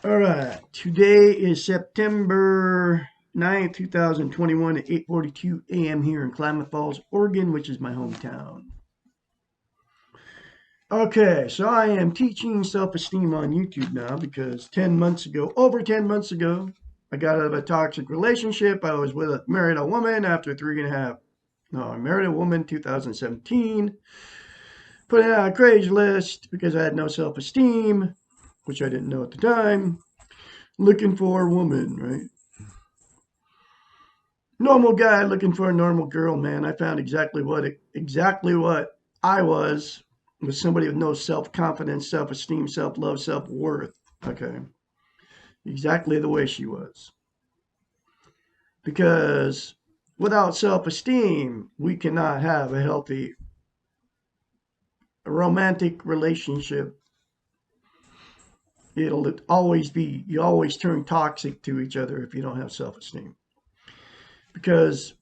All right. Today is September 9th, 2021 at 8:42 a.m. here in Klamath Falls, Oregon, which is my hometown. Okay, so I am teaching self-esteem on YouTube now because 10 months ago, over 10 months ago, I got out of a toxic relationship. I was with married a woman after three and a half. No, I married a woman 2017. Put it on a Craigslist because I had no self-esteem, which I didn't know at the time. Looking for a woman, right? Normal guy looking for a normal girl, man. I found exactly what I was somebody with no self-confidence, self-esteem, self-love, self-worth. Okay. Exactly the way she was. Because without self-esteem, we cannot have a healthy romantic relationship. It'll always be, you always turn toxic to each other if you don't have self-esteem. Because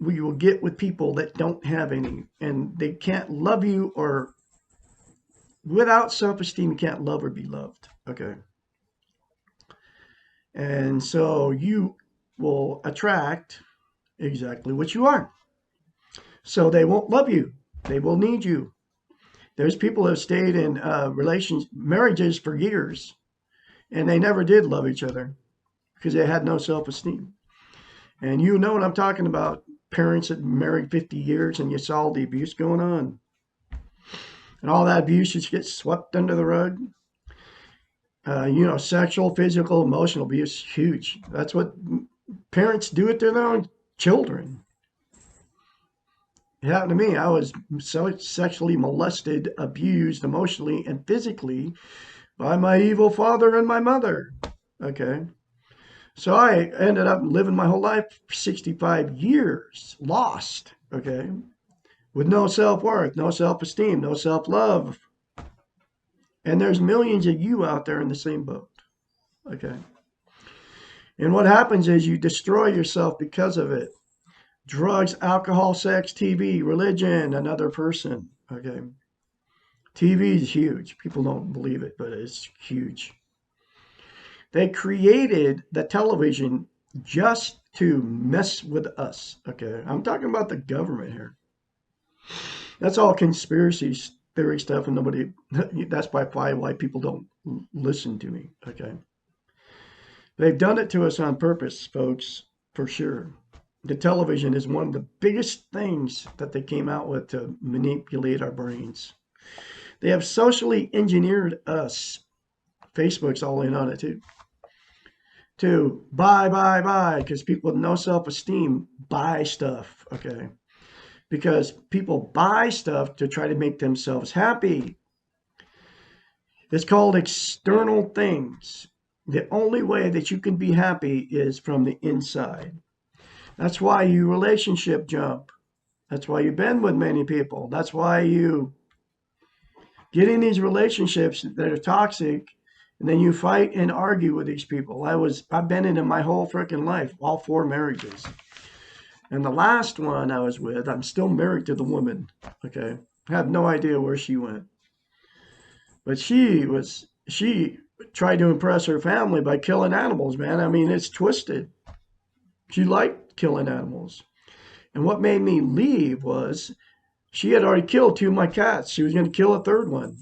we will get with people that don't have any and they can't love you, or without self-esteem you can't love or be loved. Okay. And so you will attract exactly what you are. So they won't love you, they will need you. There's people who have stayed in marriages for years and they never did love each other because they had no self-esteem. And you know what I'm talking about. Parents that married 50 years and you saw the abuse going on, and all that abuse just gets swept under the rug. Sexual, physical, emotional abuse, huge. That's what parents do it to their own children. It happened to me. I was so sexually molested, abused emotionally and physically by my evil father and my mother. Okay. So I ended up living my whole life for 65 years, lost. Okay. With no self worth, no self esteem, no self love. And there's millions of you out there in the same boat. Okay. And what happens is you destroy yourself because of it. Drugs, alcohol, sex, TV, religion, another person. Okay. TV is huge. People don't believe it, but it's huge. They created the television just to mess with us. Okay. I'm talking about the government here. That's all conspiracy theory stuff, and nobody, that's by why people don't listen to me. Okay. They've done it to us on purpose, folks, for sure. The television is one of the biggest things that they came out with to manipulate our brains. They have socially engineered us. Facebook's all in on it too. To buy, because people with no self-esteem buy stuff. Okay. Because people buy stuff to try to make themselves happy. It's called external things. The only way that you can be happy is from the inside. That's why you relationship jump. That's why you've been with many people. That's why you get in these relationships that are toxic, and then you fight and argue with these people. I've been in it my whole freaking life, all four marriages. And the last one I was with, I'm still married to the woman. Okay. I have no idea where she went. But she tried to impress her family by killing animals, man. I mean, it's twisted. She liked killing animals. And what made me leave was she had already killed two of my cats. She was going to kill a third one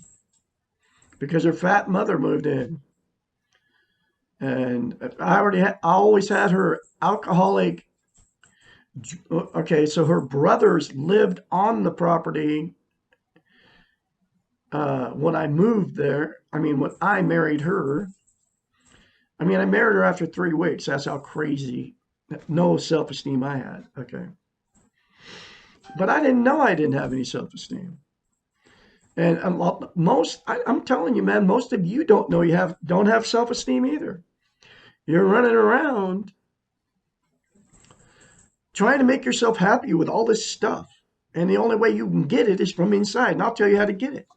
because her fat mother moved in. And I always had her alcoholic. Okay, so her brothers lived on the property when I moved there. I mean, when I married her. I mean, I married her after 3 weeks. That's how crazy, no self-esteem I had. Okay. But I didn't know I didn't have any self-esteem. And I'm telling you, man, most of you don't have self-esteem either. You're running around trying to make yourself happy with all this stuff. And the only way you can get it is from inside. And I'll tell you how to get it.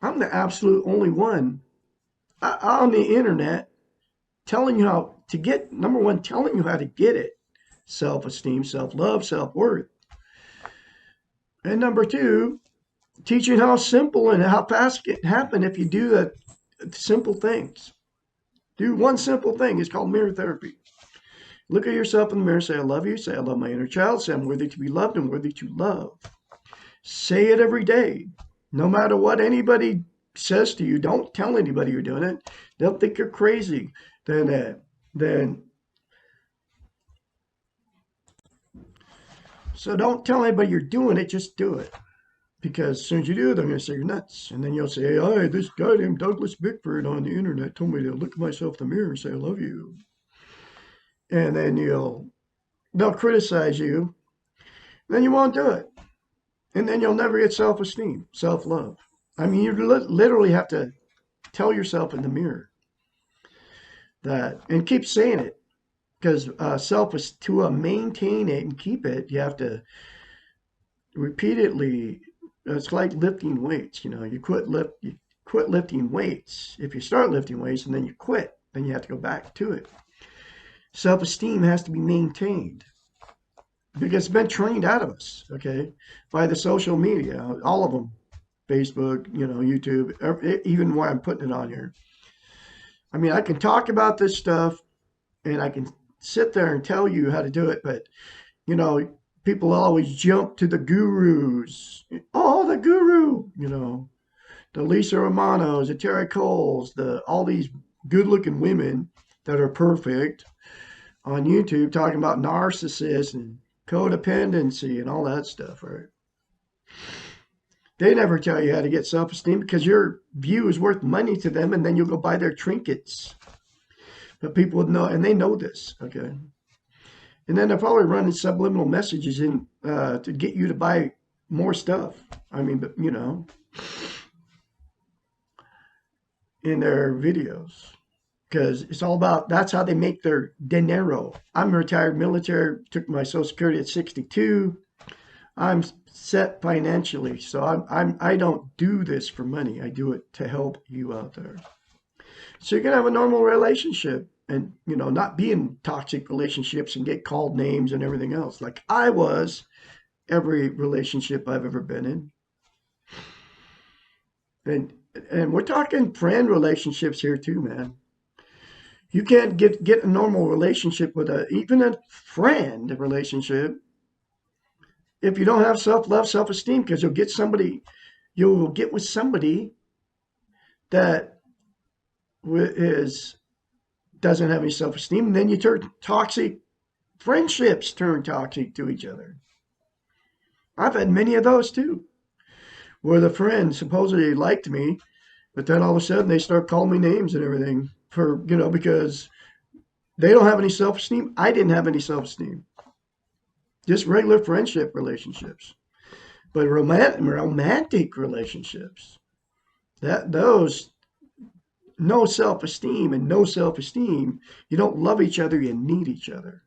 I'm the absolute only one on the internet telling you how to get, number one, telling you how to get it. Self-esteem, self-love, self-worth. And number two, teaching how simple and how fast it can happen if you do the simple things. Do one simple thing. It's called mirror therapy. Look at yourself in the mirror. Say, I love you. Say, I love my inner child. Say, I'm worthy to be loved and worthy to love. Say it every day. No matter what anybody says to you, don't tell anybody you're doing it. They'll think you're crazy. Then, so don't tell anybody you're doing it. Just do it. Because as soon as you do, they're going to say you're nuts. And then you'll say, hey, this guy named Douglas Bickford on the internet told me to look at myself in the mirror and say, I love you. And then they'll criticize you. Then you won't do it. And then you'll never get self-esteem, self-love. I mean, you literally have to tell yourself in the mirror that, and keep saying it, because to maintain it and keep it, you have to repeatedly. It's like lifting weights. You quit lifting weights. If you start lifting weights and then you quit, then you have to go back to it. Self-esteem has to be maintained because it's been trained out of us, okay, by the social media, all of them, Facebook, YouTube, even why I'm putting it on here. I mean, I can talk about this stuff and I can sit there and tell you how to do it, but people always jump to the gurus. Oh, the guru, the Lisa Romanos, the Terry Coles, all these good-looking women that are perfect on YouTube talking about narcissists and codependency and all that stuff, right? They never tell you how to get self-esteem because your view is worth money to them, and then you'll go buy their trinkets. But people would know, and they know this, okay? And then they're probably running subliminal messages in to get you to buy more stuff. I mean, but in their videos, because it's all about, that's how they make their dinero. I'm a retired military, took my Social Security at 62. I'm set financially, so I don't do this for money. I do it to help you out there. So you're gonna have a normal relationship, and not be in toxic relationships and get called names and everything else, like I was every relationship I've ever been in. And we're talking friend relationships here too, man. You can't get a normal relationship with even a friend relationship if you don't have self-love, self-esteem, because you'll get with somebody that is doesn't have any self-esteem, and then you turn toxic. Friendships turn toxic to each other. I've had many of those too, where the friend supposedly liked me, but then all of a sudden they start calling me names and everything because they don't have any self-esteem. I didn't have any self-esteem. Just regular friendship relationships. But romantic relationships, those no self-esteem and no self-esteem, you don't love each other, you need each other.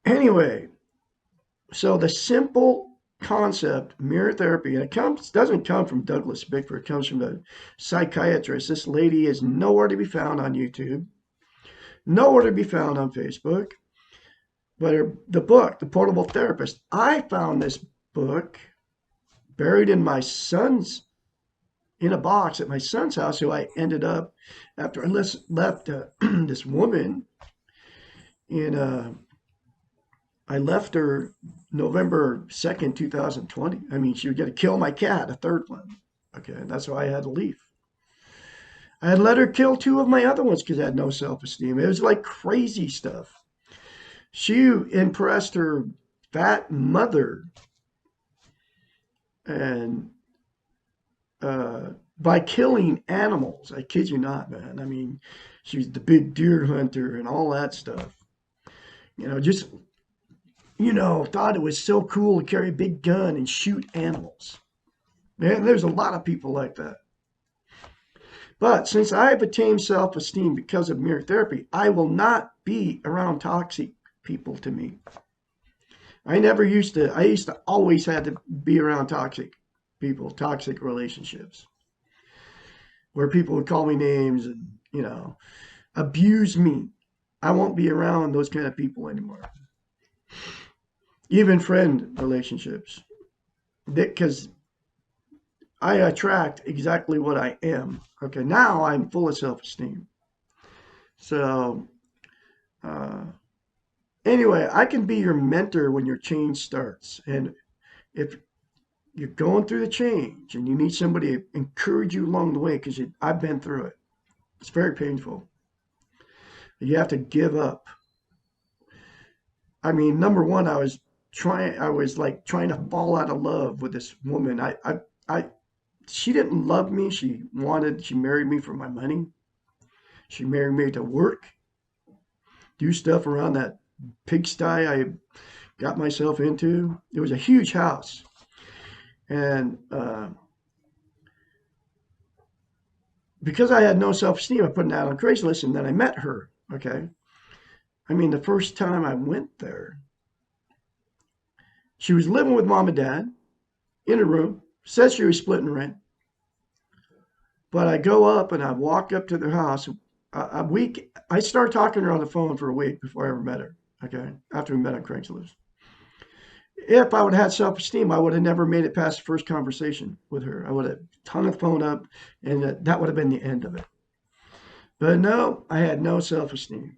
Anyway, so the simple concept, mirror therapy, and doesn't come from Douglas Bickford, it comes from the psychiatrist. This lady is nowhere to be found on YouTube, nowhere to be found on Facebook. But the book, The Portable Therapist, I found this book buried in a box at my son's house, who I ended up, after I left this woman I left her November 2nd, 2020. I mean, she was going to kill my cat, a third one. Okay, that's why I had to leave. I had let her kill two of my other ones because I had no self-esteem. It was like crazy stuff. She impressed her fat mother, and by killing animals. I kid you not, man. I mean, she's the big deer hunter and all that stuff. Just thought it was so cool to carry a big gun and shoot animals. Man, there's a lot of people like that. But since I've attained self-esteem because of mirror therapy, I will not be around toxic people to me. I used to always had to be around toxic people, toxic relationships, where people would call me names and, abuse me. I won't be around those kind of people anymore. Even friend relationships. Because I attract exactly what I am. Okay, now I'm full of self-esteem. So, uh, anyway, I can be your mentor when your change starts. And if you're going through the change and you need somebody to encourage you along the way, because I've been through it, it's very painful. You have to give up. I mean, number one, I was like trying to fall out of love with this woman. I she didn't love me. She married me for my money. She married me to work, do stuff around that pigsty I got myself into. It was a huge house. And because I had no self esteem, I put it out on Craigslist and then I met her. Okay. I mean, the first time I went there, she was living with mom and dad in a room, said she was splitting rent. But I go up and I walk up to their house. A week, I started talking to her on the phone for a week before I ever met her. Okay. After we met on Craigslist. If I would have had self esteem, I would have never made it past the first conversation with her. I would have hung the phone up and that would have been the end of it. But no, I had no self esteem.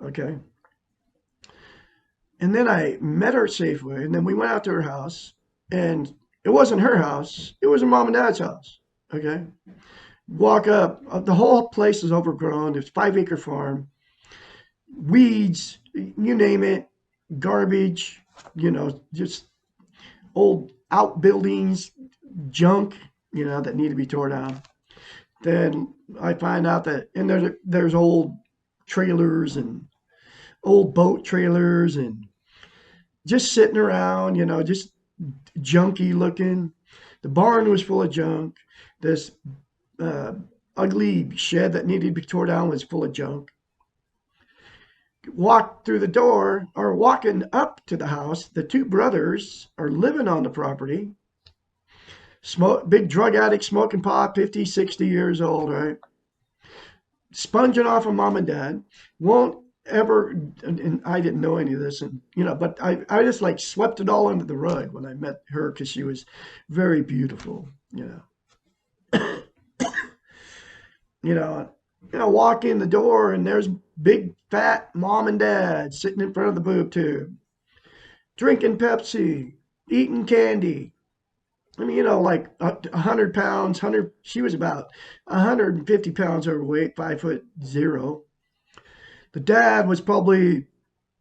Okay. And then I met her at Safeway, and then we went out to her house, and it wasn't her house, it was her mom and dad's house. Okay. Walk up, the whole place is overgrown. It's 5 acre farm, weeds, you name it, garbage, just old outbuildings, junk, that need to be torn down. Then I find out that, and there's old trailers and old boat trailers and just sitting around, just junky looking. The barn was full of junk. This uh, ugly shed that needed to be torn down was full of junk. Walked through the door, or walking up to the house, the two brothers are living on the property. Smoke, big drug addict, smoking pot, 50, 60 years old, right? Sponging off of mom and dad. Won't ever, and I didn't know any of this, and but I just like swept it all under the rug when I met her because she was very beautiful, you know, walk in the door and there's big fat mom and dad sitting in front of the boob tube, drinking Pepsi, eating candy. I mean, like 100 pounds, she was about 150 pounds overweight, 5'0". The dad was probably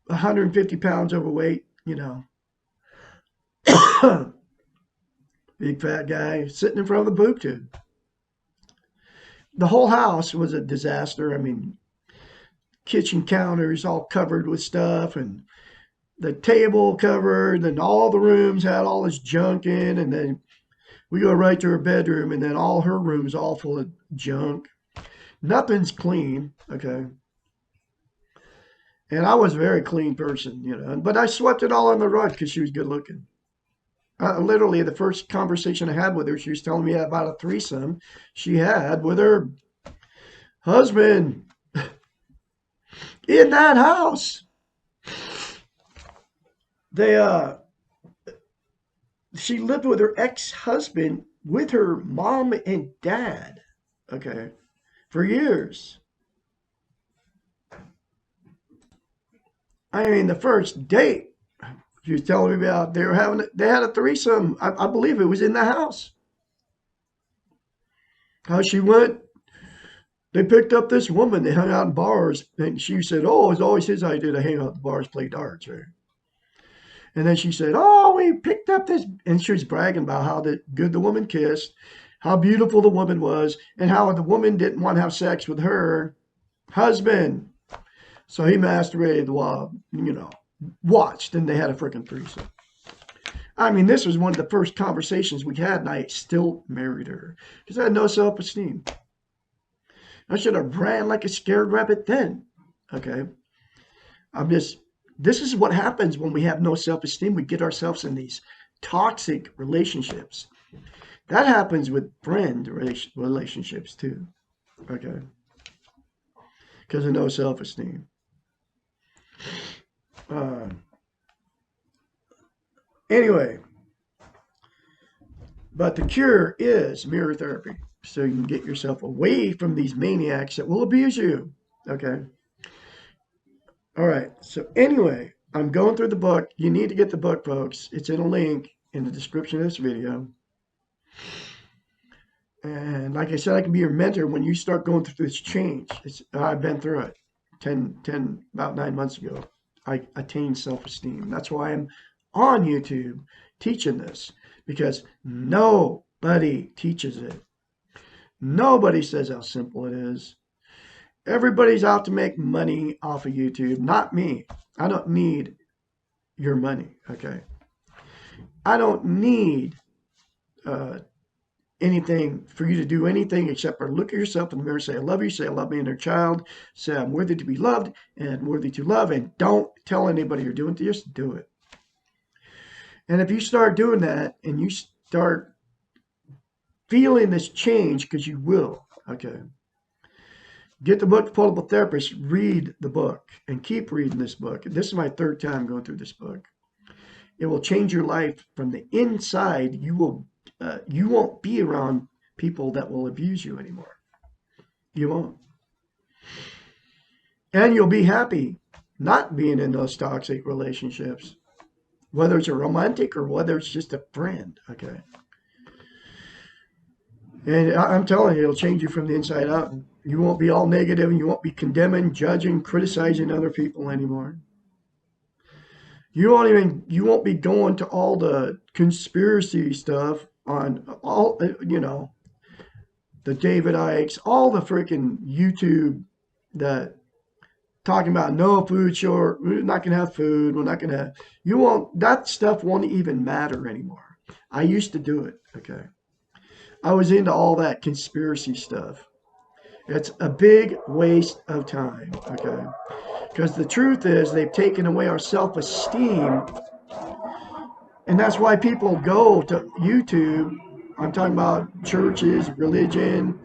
150 pounds overweight, big fat guy sitting in front of the boob tube. The whole house was a disaster. I mean, kitchen counters all covered with stuff and the table covered and all the rooms had all this junk in, and then we go right to her bedroom and then all her rooms all full of junk. Nothing's clean. Okay. And I was a very clean person, but I swept it all on the rug because she was good looking. Literally, the first conversation I had with her, she was telling me about a threesome she had with her husband in that house. They She lived with her ex-husband with her mom and dad, okay, for years. I mean, the first date she was telling me about, they had a threesome. I believe it was in the house. How she went, they picked up this woman. They hung out in bars, and she said, "Oh, it's always his idea to hang out at the bars, play darts." Right? And then she said, "Oh, we picked up this," and she was bragging about how good the woman kissed, how beautiful the woman was, and how the woman didn't want to have sex with her husband. So he masturbated while, watched, and they had a freaking threesome. I mean, this was one of the first conversations we had, and I still married her because I had no self-esteem. I should have ran like a scared rabbit then. Okay. This is what happens when we have no self esteem. We get ourselves in these toxic relationships. That happens with relationships too. Okay. Because of no self esteem. Uh, anyway, But the cure is mirror therapy. So you can get yourself away from these maniacs that will abuse you. Okay. All right. So anyway, I'm going through the book. You need to get the book, folks. It's in a link in the description of this video. And like I said, I can be your mentor when you start going through this change. I've been through it about 9 months ago. I attained self-esteem. That's why I'm on YouTube teaching this, because nobody teaches it. Nobody says how simple it is. Everybody's out to make money off of YouTube, not me. I don't need your money, okay? I don't need anything for you to do anything except for look at yourself in the mirror, say, I love you, say, I love my inner child, say, I'm worthy to be loved and worthy to love, and don't tell anybody you're doing it, just do it. And if you start doing that and you start feeling this change, because you will, okay, get the book, Pullable Therapist, read the book, and keep reading this book. This is my 3rd time going through this book. It will change your life from the inside. You won't be around people that will abuse you anymore. You won't. And you'll be happy not being in those toxic relationships, whether it's a romantic or whether it's just a friend, okay? And I'm telling you, it'll change you from the inside out. You won't be all negative, and you won't be condemning, judging, criticizing other people anymore. You won't be going to all the conspiracy stuff on all, the David Ikes, all the freaking YouTube that talking about no food short, we're not going to have food, we're not going to, that stuff won't even matter anymore. I used to do it, okay? I was into all that conspiracy stuff. It's a big waste of time, okay? Because the truth is they've taken away our self-esteem, and that's why people go to YouTube. I'm talking about churches, religion.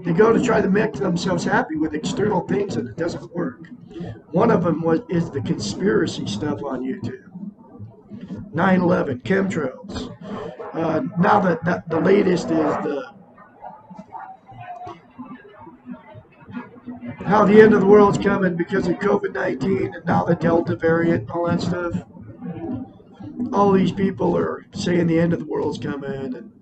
They go to try to make themselves happy with external things, and it doesn't work. One of them is the conspiracy stuff on YouTube. 9/11, chemtrails. Now that the latest is how the end of the world's coming because of COVID-19, and now the Delta variant and all that stuff. All these people are saying the end of the world's coming, and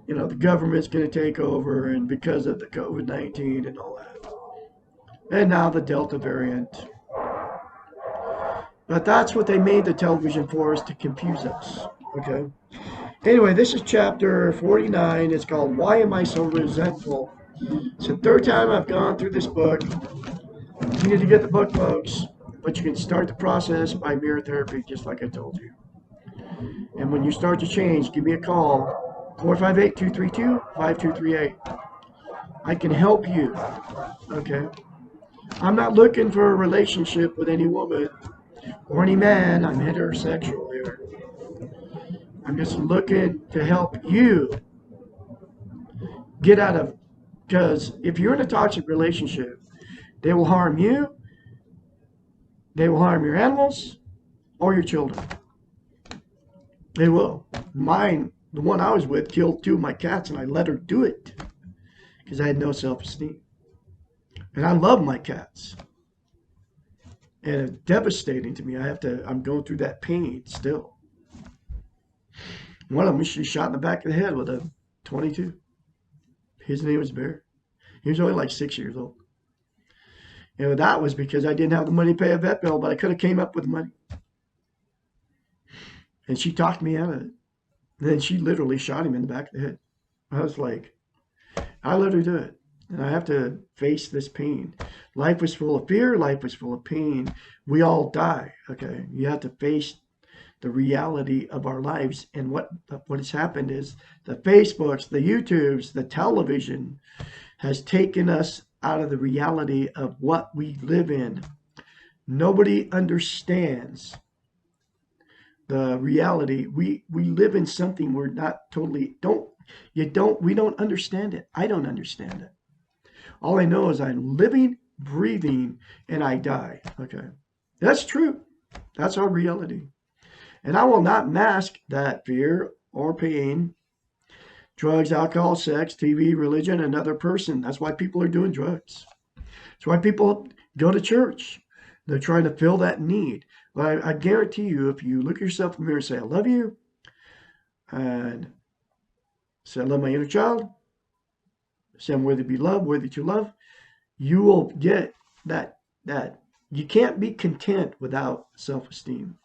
the government's going to take over, and because of the COVID-19 and all that. And now the Delta variant. But that's what they made the television for, is to confuse us. Okay. Anyway, this is chapter 49. It's called Why Am I So Resentful? It's the 3rd time I've gone through this book. You need to get the book, folks. But you can start the process by mirror therapy, just like I told you. And when you start to change, give me a call. 458-232-5238. I can help you. Okay. I'm not looking for a relationship with any woman or any man. I'm heterosexual here. I'm just looking to help you get out of, because if you're in a toxic relationship, they will harm you, they will harm your animals or your children. They will. Mine, the one I was with, killed 2 of my cats, and I let her do it because I had no self-esteem. And I love my cats. And it's devastating to me. I'm going through that pain still. One of them, she shot in the back of the head with a .22. His name was Bear. He was only like 6 years old. That was because I didn't have the money to pay a vet bill, but I could have came up with money. And she talked me out of it. And then she literally shot him in the back of the head. I was like, I let her do it. And I have to face this pain. Life was full of fear. Life was full of pain. We all die, okay? You have to face the reality of our lives. And what has happened is the Facebooks, the YouTubes, the television has taken us out of the reality of what we live in. Nobody understands the reality. We live in something we're not totally, we don't understand it. I don't understand it. All I know is I'm living, breathing, and I die. Okay. That's true. That's our reality. And I will not mask that fear or pain. Drugs, alcohol, sex, TV, religion, another person. That's why people are doing drugs. That's why people go to church. They're trying to fill that need. But I guarantee you, if you look yourself in the mirror and say, I love you, and say, I love my inner child, say, I'm worthy to be loved, worthy to love, you will get that you can't be content without self-esteem.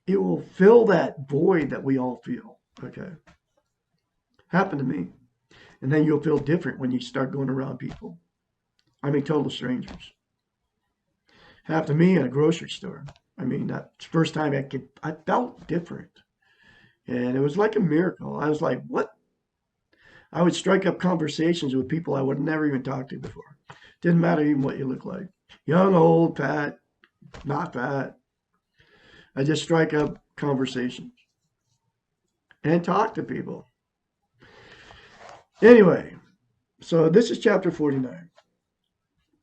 It will fill that void that we all feel. Okay. Happened to me. And then you'll feel different when you start going around people. I mean, total strangers. Happened to me in a grocery store. I mean, that's the first time I felt different. And it was like a miracle. I was like, what? I would strike up conversations with people I would never even talk to before. Didn't matter even what you look like. Young, old, fat, not fat. I just strike up conversations and talk to people. Anyway, so this is chapter 49.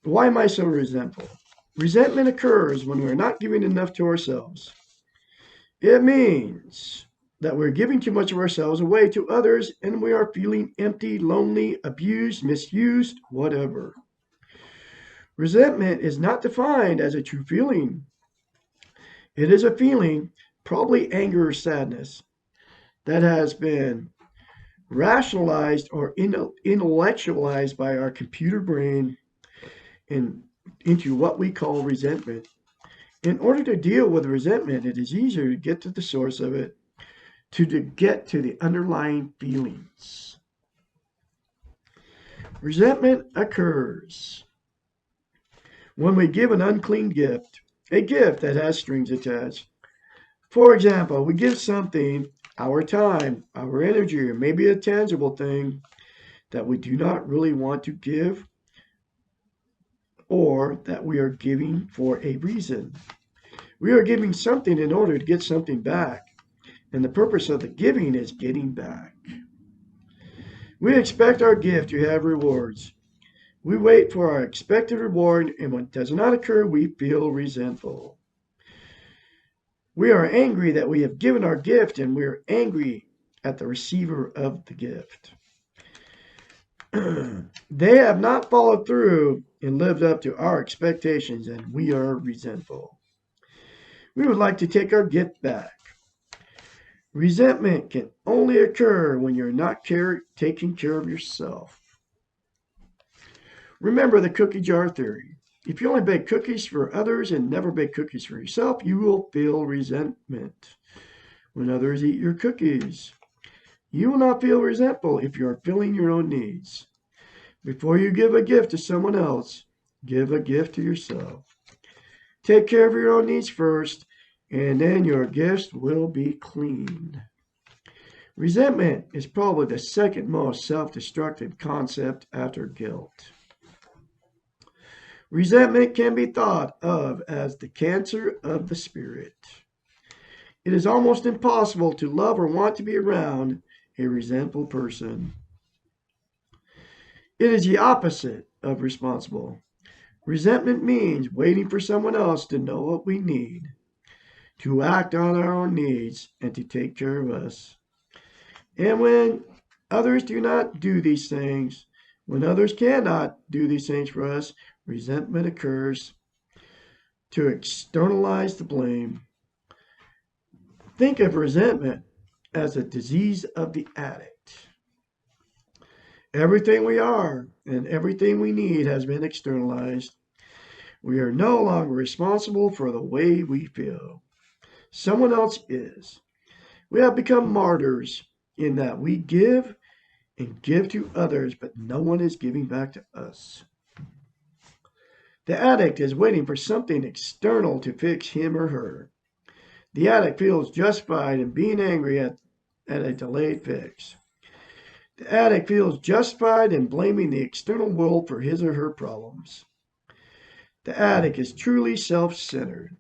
Why am I so resentful? Resentment occurs when we're not giving enough to ourselves. It means that we're giving too much of ourselves away to others and we are feeling empty, lonely, abused, misused, whatever. Resentment is not defined as a true feeling. It is a feeling, probably anger or sadness, that has been rationalized or intellectualized by our computer brain into what we call resentment. In order to deal with resentment, it is easier to get to the source of it, to get to the underlying feelings. Resentment occurs when we give an unclean gift, a gift that has strings attached. For example, we give something, our time, our energy, or maybe a tangible thing that we do not really want to give or that we are giving for a reason. We are giving something in order to get something back, and the purpose of the giving is getting back. We expect our gift to have rewards. We wait for our expected reward, and when it does not occur, we feel resentful. We are angry that we have given our gift, and we are angry at the receiver of the gift. They have not followed through and lived up to our expectations, and we are resentful. We would like to take our gift back. Resentment can only occur when you're not taking care of yourself. Remember the cookie jar theory. If you only bake cookies for others and never bake cookies for yourself, you will feel resentment when others eat your cookies. You will not feel resentful if you are filling your own needs. Before you give a gift to someone else, give a gift to yourself. Take care of your own needs first, and then your gifts will be clean. Resentment is probably the second most self-destructive concept after guilt. Resentment can be thought of as the cancer of the spirit. It is almost impossible to love or want to be around a resentful person. It is the opposite of responsible. Resentment means waiting for someone else to know what we need, to act on our own needs, and to take care of us. And when others do not do these things, when others cannot do these things for us, resentment occurs to externalize the blame. Think of resentment as a disease of the addict. Everything we are and everything we need has been externalized. We are no longer responsible for the way we feel. Someone else is. We have become martyrs in that we give and give to others, but no one is giving back to us. The addict is waiting for something external to fix him or her. The addict feels justified in being angry at a delayed fix. The addict feels justified in blaming the external world for his or her problems. The addict is truly self-centered.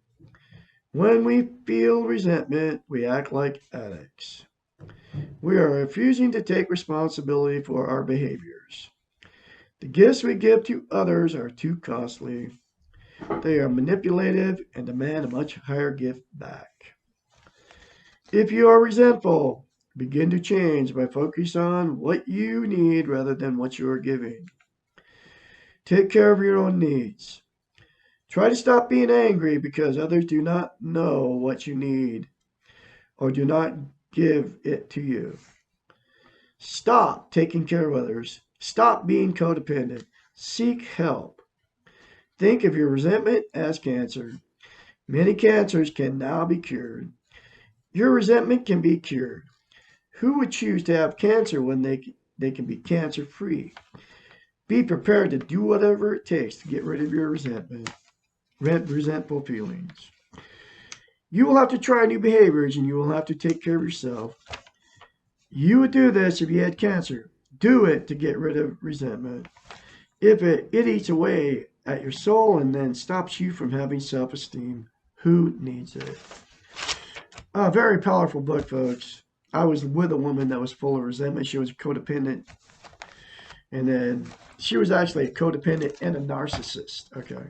When we feel resentment, we act like addicts. We are refusing to take responsibility for our behaviors. The gifts we give to others are too costly. They are manipulative and demand a much higher gift back. If you are resentful, Begin to change by focusing on what you need rather than what you are giving. Take care of your own needs. Try to stop being angry because others do not know what you need or do not give it to you. Stop taking care of others. Stop being codependent. Seek help. Think of your resentment as cancer. Many cancers can now be cured. Your resentment can be cured. Who would choose to have cancer when they can be cancer free? Be prepared to do whatever it takes to get rid of your resentful feelings. You will have to try new behaviors and you will have to take care of yourself. You would do this if you had cancer. Do it to get rid of resentment. If it eats away at your soul and then stops you from having self-esteem, who needs it? A very powerful book, folks. I was with a woman that was full of resentment. She was codependent. And then she was actually a codependent and a narcissist. Okay.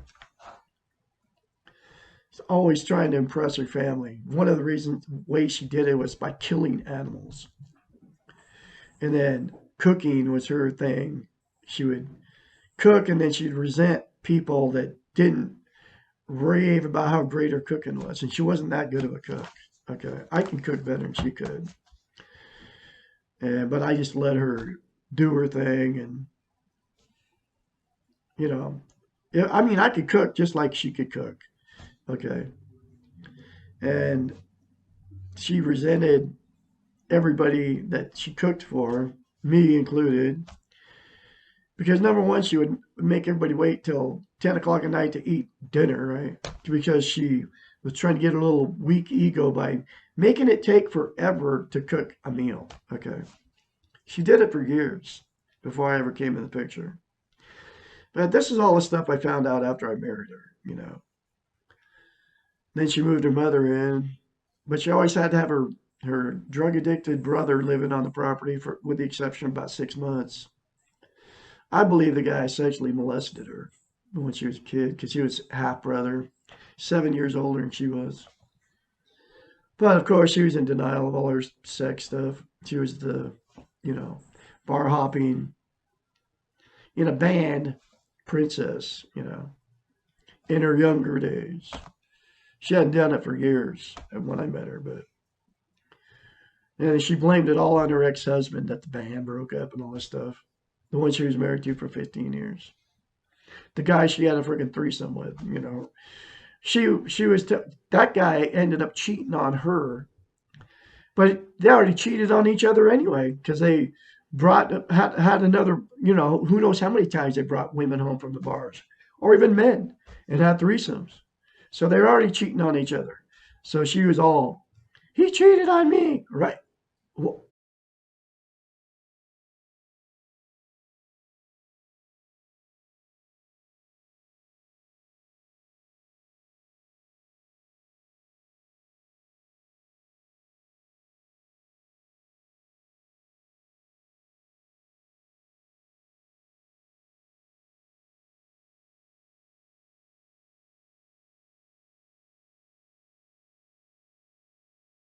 She's always trying to impress her family. One of the ways she did it was by killing animals. And then cooking was her thing. She would cook and then she'd resent people that didn't rave about how great her cooking was. And she wasn't that good of a cook. Okay. I can cook better than she could. But I just let her do her thing. And, you know, I mean, I could cook just like she could cook. Okay. And she resented everybody that she cooked for, me included, because number one, she would make everybody wait till 10 o'clock at night to eat dinner, right? Because she was trying to get a little weak ego by making it take forever to cook a meal. Okay. She did it for years before I ever came in the picture. But this is all the stuff I found out after I married her. Then she moved her mother in, but she always had to have her drug addicted brother living on the property with the exception of about 6 months. I believe the guy sexually molested her when she was a kid because he was half brother, 7 years older than she was. But of course, she was in denial of all her sex stuff. She was the, you know, bar hopping in a band princess, in her younger days. She hadn't done it for years when I met her, but and she blamed it all on her ex-husband that the band broke up and all this stuff. The one she was married to for 15 years. The guy she had a freaking threesome with. She was that guy ended up cheating on her, but they already cheated on each other anyway because they had another. Who knows how many times they brought women home from the bars or even men and had threesomes. So they're already cheating on each other. So she was all, he cheated on me, right? Well,